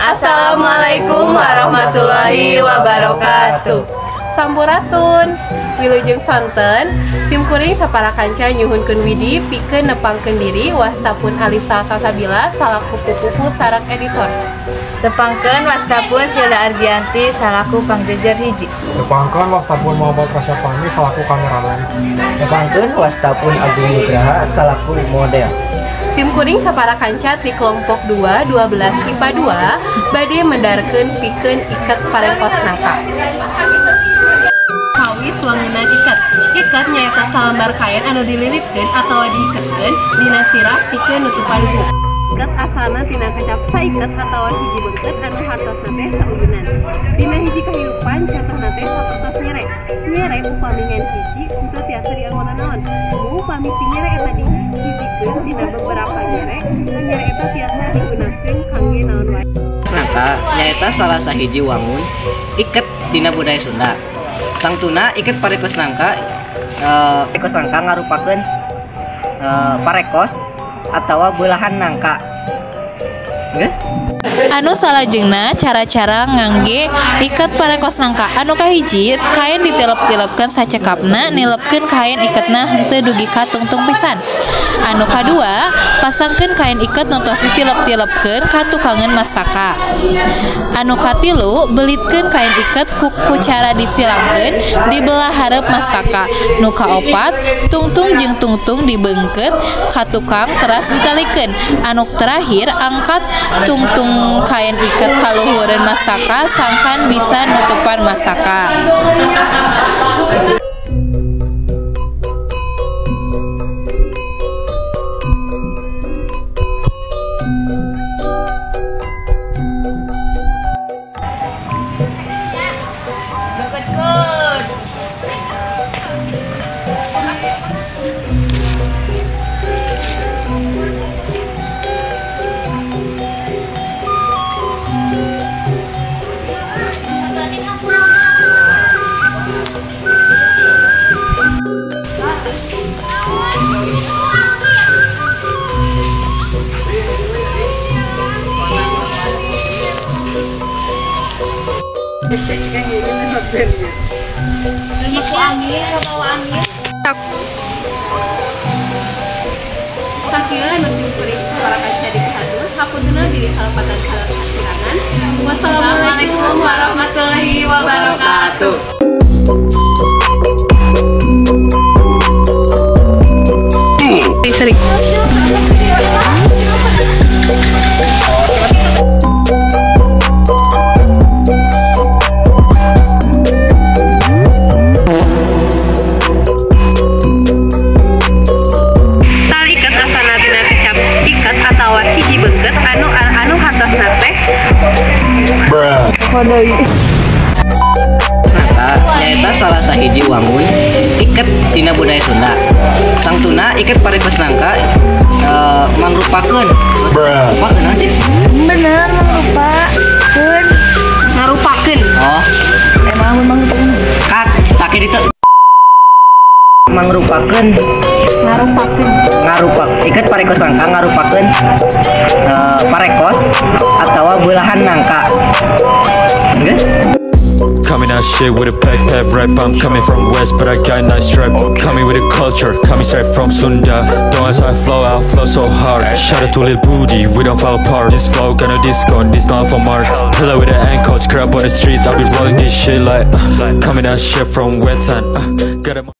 Assalamualaikum warahmatullahi wabarakatuh. Sampurasun, wilujeng sonten, simkuring sapara kanca nyuhunkeun widi pikeun nepangkeun diri wastapun Alisa Salsabila salaku pupupu sarak editor. Tepangkeun wastapun Silda Argianti salaku pangjejer hiji. Tepangkeun wastapun Muhammad Rasyapani salaku kameramen. Tepangkeun wastapun Agung Nugraha salaku model. Simkuring sapara kanca ti kelompok 2 12 IPA 2 bade mendarkeun pikeun iket parengkos nangka. Kawis wangunan iket. Iket nyaeta salambar kain anu dililitkeun atawa diiketkeun dina sirah pikeun nutupan buuk. Iket asalna tina kecap saiket atawa hiji beunkeut anu hartosna teh saueunan. Dina hiji kahirupan contohna teh sapertos nyerek. Nyerek upami ngan hiji henteu tiasa dianggona naon. Upami pinyerek eta dihijikeun dina beberapa nyerek, nyerek eta tiasa digunakeun kangge naon wae. Nangka nyaeta salah sahiji wangun iket dina budaya Sunda. Sangtuna iket parekos nangka parekos nangka ngarupakeun parekos atawa belahan nangka. Geus? Anu salajengna cara-cara ngangge iket parekos nangka. Anu kahiji, kain ditilep-tilepkeun sacekapna, nilepkeun kain iketna henteu dugi ka tungtung pisan. Anu kadua, pasangkeun kain iket nu tos ditilep-tilepkeun ka tukangan mastaka. Anu katilu, belitkeun kain iket ku cara disilangkeun di belah hareup mastaka. Nu kaopat, tungtung jeung tungtung dibeungkeut ka tukang teras ditalikeun. Anu terakhir, angkat tungtung kain iket kaluhureun mastaka sangkan bisa nutupan mastaka. Sakieu nu simkuring para kanca di kahadeus hapuntenna diri salapatan kasirangan. Wassalamualaikum warahmatullahi wabarakatuh. Sering. Nangka nyaeta salah sahiji wangun iket dina budaya Sunda. Sangtuna iket parekos nangka mangrupakeun ngarupakeun sih? Bener ngarupakeun. Ngarupakeun. Oh, Emang kat take ditu mangrupakeun ngarupak iket parekos nangka ngarupakeun parekos atawa belahan nangka. Geus? Coming out shit with a backpack rap. I'm coming from west, but I got nice strap. Coming with a culture, coming straight from Sunda. Don't ask how I flow so hard. Shout out to Lil Booty, we don't fall apart. This flow gonna disco, this not for Mars. Pillow with the ankles, crap on the street. I'll be rolling this shit like coming out shit from Wetan.